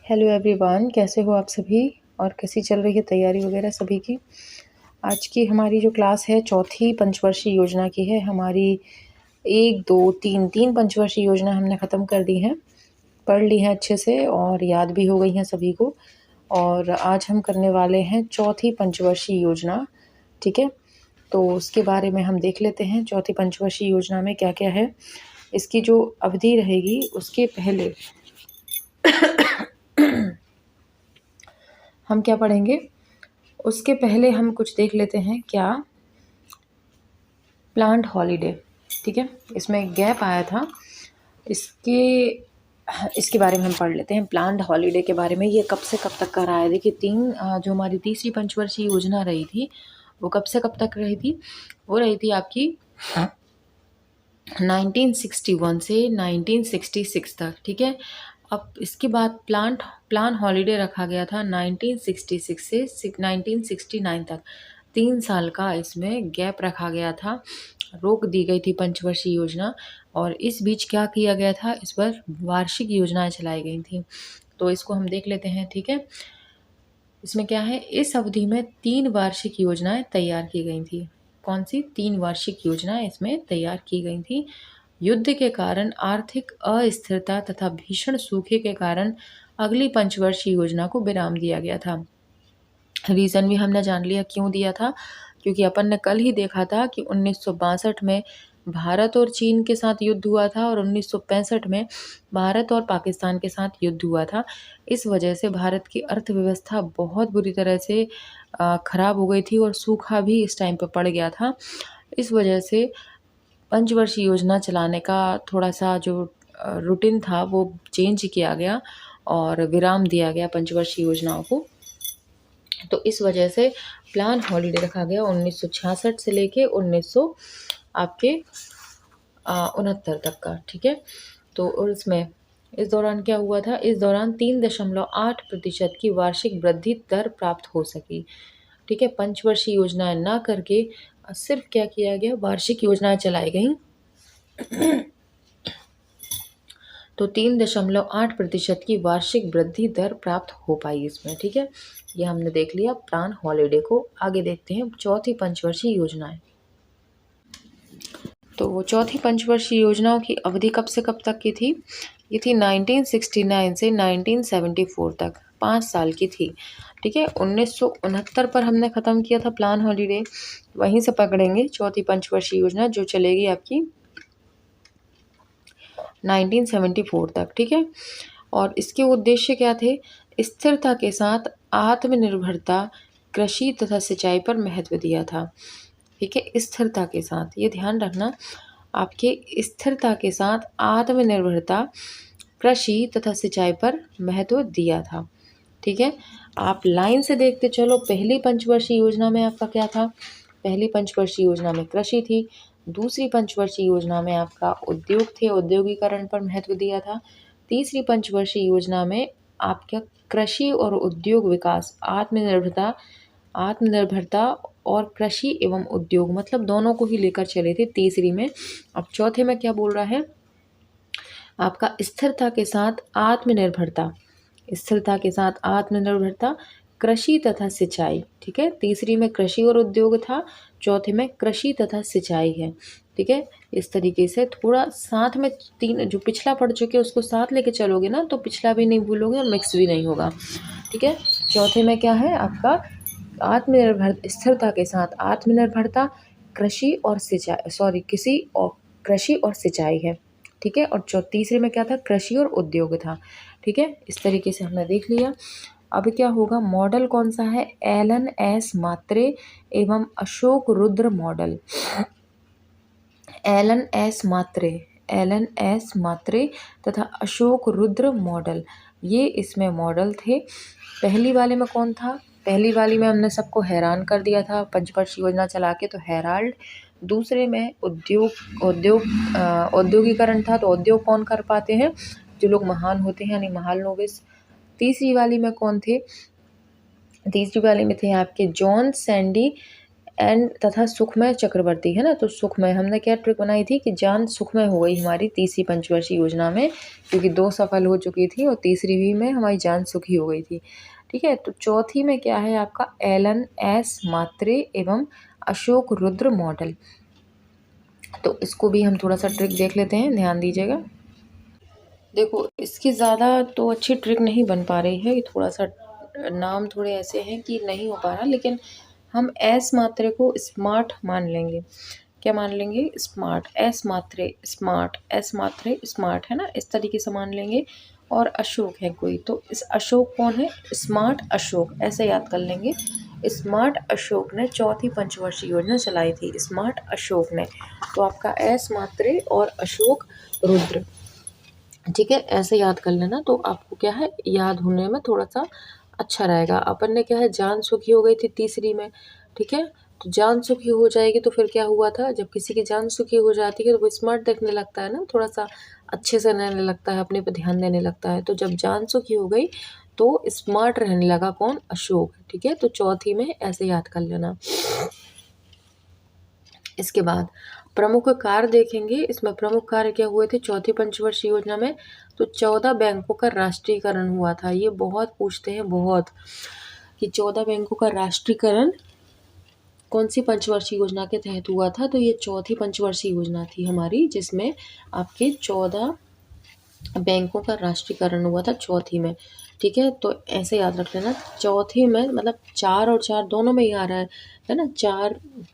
Hello everyone, कैसे हो आप सभी और कैसी चल रही है तैयारी वगैरह सभी की। आज की हमारी जो क्लास है चौथी पंचवर्षीय योजना की है। हमारी 1 2 3 3 पंचवर्षीय योजना हमने ख़त्म कर दी हैं, पढ़ ली हैं अच्छे से और याद भी हो गई हैं सभी को। और आज हम करने वाले हैं चौथी पंचवर्षीय योजना। ठीक है, तो उसके बारे में हम देख लेते हैं चौथी पंचवर्षीय योजना में क्या क्या है। इसकी जो अवधि रहेगी उसके पहले हम क्या पढ़ेंगे, उसके पहले हम कुछ देख लेते हैं। क्या प्लांट हॉलीडे, ठीक है, इसमें एक गैप आया था, इसके बारे में हम पढ़ लेते हैं। प्लांट हॉलीडे के बारे में, ये कब से कब तक का रहा है। देखिए जो हमारी तीसरी पंचवर्षीय योजना रही थी वो कब से कब तक रही थी। वो रही थी आपकी 1961 से 1966 तक। ठीक है, अब इसके बाद प्लान हॉलीडे रखा गया था 1966 से 1969 तक। 3 साल का इसमें गैप रखा गया था, रोक दी गई थी पंचवर्षीय योजना। और इस बीच क्या किया गया था, इस पर वार्षिक योजनाएं चलाई गई थी। तो इसको हम देख लेते हैं। ठीक है, इसमें क्या है, इस अवधि में 3 वार्षिक योजनाएं तैयार की गई थी। कौन सी 3 वार्षिक योजनाएं इसमें तैयार की गई थी। युद्ध के कारण आर्थिक अस्थिरता तथा भीषण सूखे के कारण अगली पंचवर्षीय योजना को विराम दिया गया था। रीज़न भी हमने जान लिया क्यों दिया था, क्योंकि अपन ने कल ही देखा था कि 1962 में भारत और चीन के साथ युद्ध हुआ था और 1965 में भारत और पाकिस्तान के साथ युद्ध हुआ था। इस वजह से भारत की अर्थव्यवस्था बहुत बुरी तरह से ख़राब हो गई थी और सूखा भी इस टाइम पर पड़ गया था। इस वजह से पंचवर्षीय योजना चलाने का थोड़ा सा जो रूटीन था वो चेंज किया गया और विराम दिया गया पंचवर्षीय योजनाओं को। तो इस वजह से प्लान हॉलीडे रखा गया 1966 से लेके 1969 तक का। ठीक है, तो और इसमें इस दौरान क्या हुआ था, इस दौरान 3.8% की वार्षिक वृद्धि दर प्राप्त हो सकी। ठीक है, पंचवर्षीय योजनाएं ना करके सिर्फ क्या किया गया, वार्षिक योजनाएं चलाई गई। तो 3.8% की वार्षिक वृद्धि दर प्राप्त हो पाई इसमें। ठीक है, ये हमने देख लिया प्लान हॉलीडे को। आगे देखते हैं चौथी पंचवर्षीय योजनाएं। तो चौथी पंचवर्षीय योजनाओं की अवधि कब से कब तक की थी, ये थी 1969 से 1974 तक, 5 साल की थी। ठीक है, 1969 पर हमने ख़त्म किया था प्लान हॉलीडे। वहीं से पकड़ेंगे चौथी पंचवर्षीय योजना जो चलेगी आपकी 1974 तक। ठीक है, और इसके उद्देश्य क्या थे, स्थिरता के साथ आत्मनिर्भरता, कृषि तथा सिंचाई पर महत्व दिया था। ठीक है, स्थिरता के साथ, ये ध्यान रखना, आपके स्थिरता के साथ आत्मनिर्भरता, कृषि तथा सिंचाई पर महत्व दिया था। ठीक है, आप लाइन से देखते चलो। पहली पंचवर्षीय योजना में आपका क्या था, पहली पंचवर्षीय योजना में कृषि थी। दूसरी पंचवर्षीय योजना में आपका उद्योग थे, औद्योगिकरण पर महत्व दिया था। तीसरी पंचवर्षीय योजना में आपका कृषि और उद्योग विकास, आत्मनिर्भरता और कृषि एवं उद्योग, मतलब दोनों को ही लेकर चले थे तीसरी में। अब चौथे में क्या बोल रहा है, आपका स्थिरता के साथ आत्मनिर्भरता, स्थिरता के साथ आत्मनिर्भरता, कृषि तथा सिंचाई। ठीक है, तीसरी में कृषि और उद्योग था, चौथे में कृषि तथा सिंचाई है। ठीक है, इस तरीके से थोड़ा साथ में तीन जो पिछला पढ़ चुके उसको साथ लेके चलोगे ना तो पिछला भी नहीं भूलोगे और मिक्स भी नहीं होगा। ठीक है, चौथे में क्या है आपका, आत्मनिर्भर, स्थिरता के साथ आत्मनिर्भरता, कृषि और सिंचाई है। ठीक है, और तीसरे में क्या था, कृषि और उद्योग था। ठीक है, इस तरीके से हमने देख लिया। अब क्या होगा, मॉडल कौन सा है, एलन एस मात्रे एवं Ashok Rudra model. Alan S मात्रे तथा अशोक रुद्र मॉडल, ये इसमें मॉडल थे। पहली वाले में कौन था, पहली वाली में हमने सबको हैरान कर दिया था पंचवर्षीय योजना चला के, तो हेराल्ड। दूसरे में औद्योगिकरण था, तो उद्योग कौन कर पाते हैं, जो लोग महान होते हैं यानी महालनोबिस। तीसरी वाली में कौन थे, तीसरी वाली में थे आपके जॉन सैंडी एंड तथा सुखमय चक्रवर्ती, है ना। तो सुखमय, हमने क्या ट्रिक बनाई थी कि जान सुखमय हो गई हमारी तीसरी पंचवर्षीय योजना में, क्योंकि 2 सफल हो चुकी थी और तीसरी भी में हमारी जान सुखी हो गई थी। ठीक है, तो चौथी में क्या है आपका एलन एस मात्रे एवं अशोक रुद्र मॉडल। तो इसको भी हम थोड़ा सा ट्रिक देख लेते हैं, ध्यान दीजिएगा। देखो इसकी ज़्यादा तो अच्छी ट्रिक नहीं बन पा रही है, थोड़ा सा नाम थोड़े ऐसे हैं कि नहीं हो पा रहा, लेकिन हम एस मात्रे को स्मार्ट मान लेंगे। क्या मान लेंगे? स्मार्ट, एस मात्रे स्मार्ट, एस मात्रे स्मार्ट, है ना, इस तरीके से मान लेंगे। और अशोक है कोई, तो इस अशोक कौन है? स्मार्ट अशोक, ऐसे याद कर लेंगे। स्मार्ट अशोक ने चौथी पंचवर्षीय योजना चलाई थी, स्मार्ट अशोक ने। तो आपका एस मात्रे और अशोक रुद्र, ठीक है, ऐसे याद कर लेना। तो आपको क्या है, याद होने में थोड़ा सा अच्छा रहेगा। अपन ने क्या है, जान सुखी हो गई थी तीसरी में, ठीक है। तो जान सुखी हो जाएगी तो फिर क्या हुआ था, जब किसी की जान सुखी हो जाती है तो वो स्मार्ट देखने लगता है ना, थोड़ा सा अच्छे से रहने लगता है, अपने पर ध्यान देने लगता है। तो जब जान सुखी हो गई तो स्मार्ट रहने लगा कौन? अशोक, ठीक है। तो चौथी में ऐसे याद कर लेना। इसके बाद प्रमुख कार्य देखेंगे, इसमें प्रमुख कार्य क्या हुए थे चौथी पंचवर्षीय योजना में? तो 14 बैंकों का राष्ट्रीयकरण हुआ था। ये बहुत पूछते हैं, बहुत, कि 14 बैंकों का राष्ट्रीयकरण कौन सी पंचवर्षीय योजना के तहत हुआ था? तो ये चौथी पंचवर्षीय योजना थी हमारी, जिसमें आपके 14 बैंकों का राष्ट्रीयकरण हुआ था चौथी में, ठीक है। तो ऐसे याद रख लेना, चौथी में मतलब 4 और 4 दोनों में ही आ रहा है ना,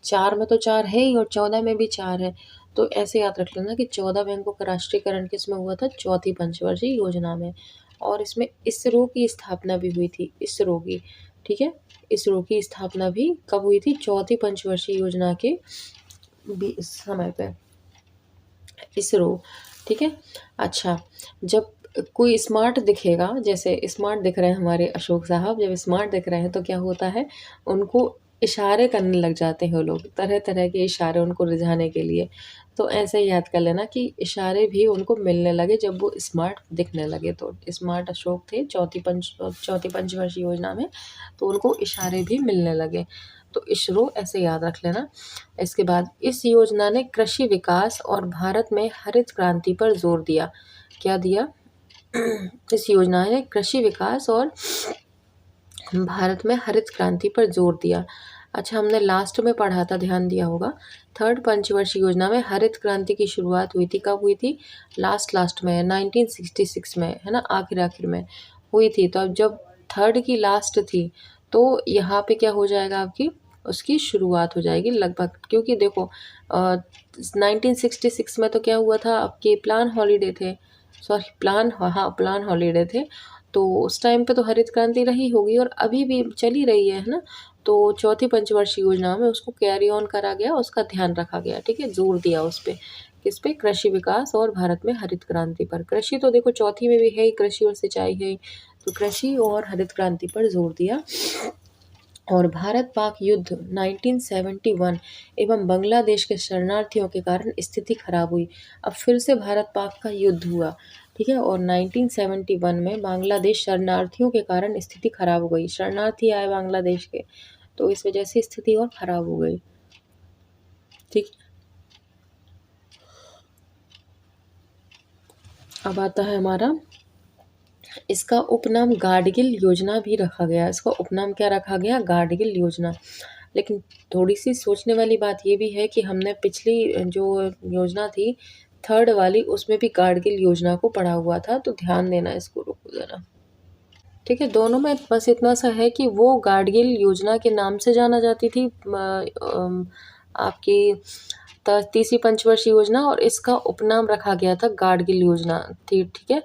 4 में तो 4 है ही और 14 में भी 4 है। तो ऐसे याद रख लेना कि 14 बैंकों का राष्ट्रीयकरण किसमें हुआ था? चौथी पंचवर्षीय योजना में। और इसमें इसरो की स्थापना भी हुई थी, इसरो की, ठीक है। इसरो की स्थापना भी कब हुई थी? चौथी पंचवर्षीय योजना के समय पे, इसरो, ठीक है। अच्छा, जब कोई स्मार्ट दिखेगा, जैसे स्मार्ट दिख रहे हैं हमारे अशोक साहब, जब स्मार्ट दिख रहे हैं तो क्या होता है, उनको इशारे करने लग जाते हैं वो लोग, तरह तरह के इशारे उनको रिझाने के लिए। तो ऐसे ही याद कर लेना कि इशारे भी उनको मिलने लगे जब वो स्मार्ट दिखने लगे। तो स्मार्ट अशोक थे चौथी पंचवर्षीय योजना में, तो उनको इशारे भी मिलने लगे। तो इसरो ऐसे याद रख लेना। इसके बाद इस योजना ने कृषि विकास और भारत में हरित क्रांति पर जोर दिया। क्या दिया? इस योजना ने कृषि विकास और भारत में हरित क्रांति पर जोर दिया। अच्छा, हमने लास्ट में पढ़ा था, ध्यान दिया होगा, थर्ड पंचवर्षीय योजना में हरित क्रांति की शुरुआत हुई थी। कब हुई थी? लास्ट में 1966 में, है ना, आखिर में हुई थी। तो अब जब थर्ड की लास्ट थी तो यहाँ पे क्या हो जाएगा आपकी, उसकी शुरुआत हो जाएगी लगभग, क्योंकि देखो 1966 में तो क्या हुआ था, आपके प्लान हॉलीडे थे, सॉरी प्लान हॉलीडे थे। तो उस टाइम पे तो हरित क्रांति रही होगी और अभी भी चली रही है ना। तो चौथी पंचवर्षीय योजना में उसको कैरी ऑन करा गया, उसका ध्यान रखा गया, ठीक है, जोर दिया उस पे, किस पे? कृषि विकास और भारत में हरित क्रांति पर। कृषि तो देखो चौथी में भी है ही, कृषि और सिंचाई है, तो कृषि और हरित क्रांति पर जोर दिया। और भारत पाक युद्ध 1971 एवं बांग्लादेश के शरणार्थियों के कारण स्थिति खराब हुई। अब फिर से भारत पाक का युद्ध हुआ, ठीक है, और 1971 में बांग्लादेश शरणार्थियों के कारण स्थिति खराब हो गई, शरणार्थी आए बांग्लादेश के, तो इस वजह से स्थिति और खराब हो गई, ठीक। अब आता है हमारा, इसका उपनाम गाडगिल योजना भी रखा गया। इसका उपनाम क्या रखा गया? गाडगिल योजना। लेकिन थोड़ी सी सोचने वाली बात ये भी है कि हमने पिछली जो योजना थी थर्ड वाली, उसमें भी गाडगिल योजना को पढ़ा हुआ था, तो ध्यान देना, इसको रोको जरा, ठीक है। दोनों में बस इतना सा है कि वो गाडगिल योजना के नाम से जाना जाती थी आपकी तीसरी पंचवर्षीय योजना, और इसका उपनाम रखा गया था गाडगिल योजना थी, ठीक है।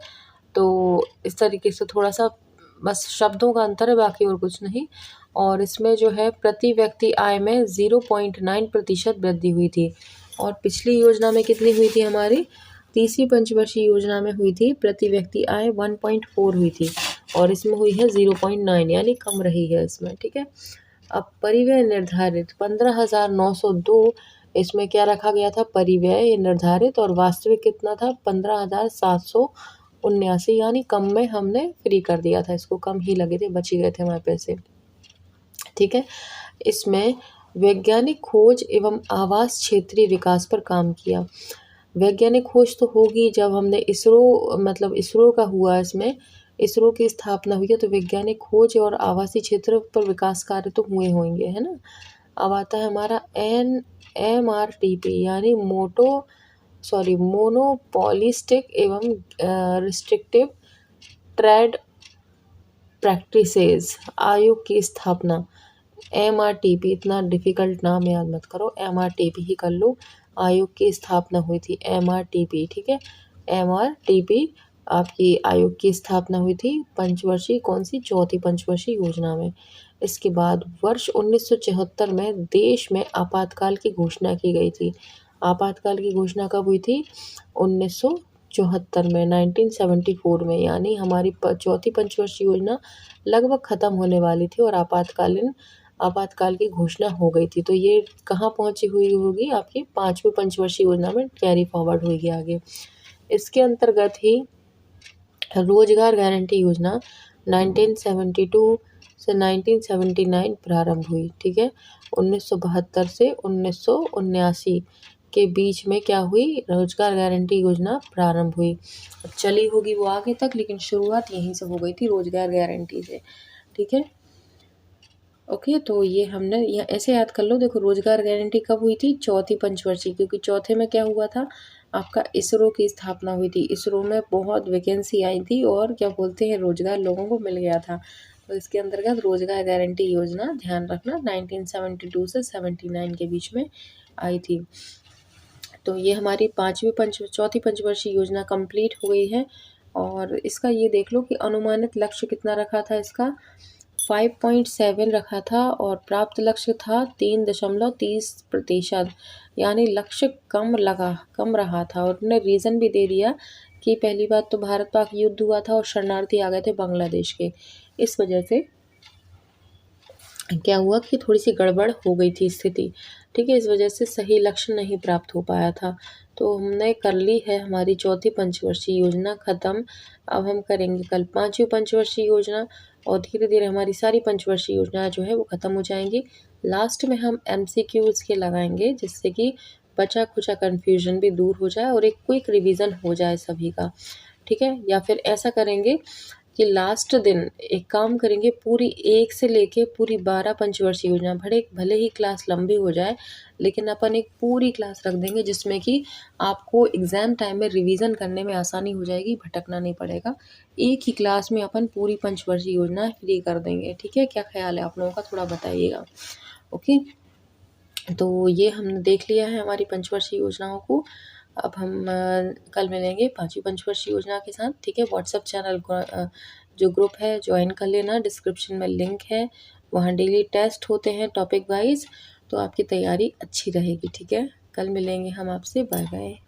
तो इस तरीके से थोड़ा सा बस शब्दों का अंतर है, बाकी और कुछ नहीं। और इसमें जो है प्रति व्यक्ति आय में 0.9% वृद्धि हुई थी, और पिछली योजना में कितनी हुई थी हमारी? तीसरी पंचवर्षीय योजना में हुई थी प्रति व्यक्ति आय 1.4 हुई थी, और इसमें हुई है 0.9, यानी कम रही है इसमें, ठीक है। अब परिव्यय निर्धारित 15,902, इसमें क्या रखा गया था? परिव्यय निर्धारित, और वास्तविक कितना था? 15,779, यानी कम में हमने फ्री कर दिया था इसको, कम ही लगे थे, बच ही गए थे हमारे पैसे, ठीक है। इसमें वैज्ञानिक खोज एवं आवास क्षेत्रीय विकास पर काम किया। वैज्ञानिक खोज तो होगी जब हमने इसरो मतलब इसरो का हुआ, इसमें इसरो की स्थापना हुई है, तो वैज्ञानिक खोज और आवासीय क्षेत्र पर विकास कार्य तो हुए होंगे, है ना। अब आता है हमारा MRTP यानी मोनोपॉलिस्टिक एवं रिस्ट्रिक्टिव ट्रेड प्रैक्टिसेस आयोग की स्थापना। MRTP, इतना डिफ़िकल्ट नाम याद मत करो, MRTP ही कर लो। आयोग की स्थापना हुई थी MRTP, ठीक है। MRTP आपकी आयोग की स्थापना हुई थी पंचवर्षीय, कौन सी, चौथी पंचवर्षीय योजना में। इसके बाद वर्ष 1974 में देश में आपातकाल की घोषणा की गई थी। आपातकाल की घोषणा कब हुई थी? 1974 में, 1974 में, यानी हमारी चौथी पंचवर्षीय योजना लगभग ख़त्म होने वाली थी और आपातकाल की घोषणा हो गई थी। तो ये कहाँ पहुँची हुई होगी? आपकी पाँचवीं पंचवर्षीय योजना में कैरी फॉरवर्ड हुई आगे। इसके अंतर्गत ही रोजगार गारंटी योजना 1972 से 1979 प्रारंभ हुई, ठीक है। 1972 से 1979 के बीच में क्या हुई? रोजगार गारंटी योजना प्रारंभ हुई। चली होगी वो आगे तक, लेकिन शुरुआत यहीं से हो गई थी, रोजगार गारंटी से, ठीक है। ओके, तो ये हमने यह ऐसे याद कर लो। देखो, रोजगार गारंटी कब हुई थी? चौथी पंचवर्षीय, क्योंकि चौथे में क्या हुआ था? आपका इसरो की स्थापना हुई थी। इसरो में बहुत वैकेंसी आई थी और क्या बोलते हैं, रोजगार लोगों को मिल गया था। तो इसके अंतर्गत रोजगार गारंटी योजना, ध्यान रखना, 1972 से 79 के बीच में आई थी। तो ये हमारी चौथी पंचवर्षीय योजना कंप्लीट हो गई है। और इसका ये देख लो कि अनुमानित लक्ष्य कितना रखा था इसका? 5.7 रखा था और प्राप्त लक्ष्य था 3.30%, यानी लक्ष्य कम रहा था। और उन्होंने रीज़न भी दे दिया कि पहली बात तो भारत पाक युद्ध हुआ था और शरणार्थी आ गए थे बांग्लादेश के, इस वजह से क्या हुआ कि थोड़ी सी गड़बड़ हो गई थी स्थिति, ठीक है। इस वजह से सही लक्ष्य नहीं प्राप्त हो पाया था। तो हमने कर ली है हमारी चौथी पंचवर्षीय योजना ख़त्म। अब हम करेंगे कल पाँचवीं पंचवर्षीय योजना और धीरे धीरे हमारी सारी पंचवर्षीय योजना जो है वो ख़त्म हो जाएंगी। लास्ट में हम MCQs के लगाएंगे, जिससे कि बचा खुचा कन्फ्यूजन भी दूर हो जाए और एक क्विक रिवीजन हो जाए सभी का, ठीक है। या फिर ऐसा करेंगे कि लास्ट दिन एक काम करेंगे, पूरी 1 से लेके पूरी 12 पंचवर्षीय योजना, भले ही क्लास लंबी हो जाए, लेकिन अपन एक पूरी क्लास रख देंगे जिसमें कि आपको एग्ज़ाम टाइम में रिवीजन करने में आसानी हो जाएगी, भटकना नहीं पड़ेगा। एक ही क्लास में अपन पूरी पंचवर्षीय योजना फ्री कर देंगे, ठीक है। क्या ख्याल है आप लोगों का? थोड़ा बताइएगा। ओके, तो ये हमने देख लिया है हमारी पंचवर्षीय योजनाओं को। अब हम कल मिलेंगे पाँचवीं पंचवर्षीय योजना के साथ, ठीक है। व्हाट्सएप चैनल जो ग्रुप है ज्वाइन कर लेना, डिस्क्रिप्शन में लिंक है, वहाँ डेली टेस्ट होते हैं टॉपिक वाइज, तो आपकी तैयारी अच्छी रहेगी, ठीक है। कल मिलेंगे हम आपसे, बाय बाय।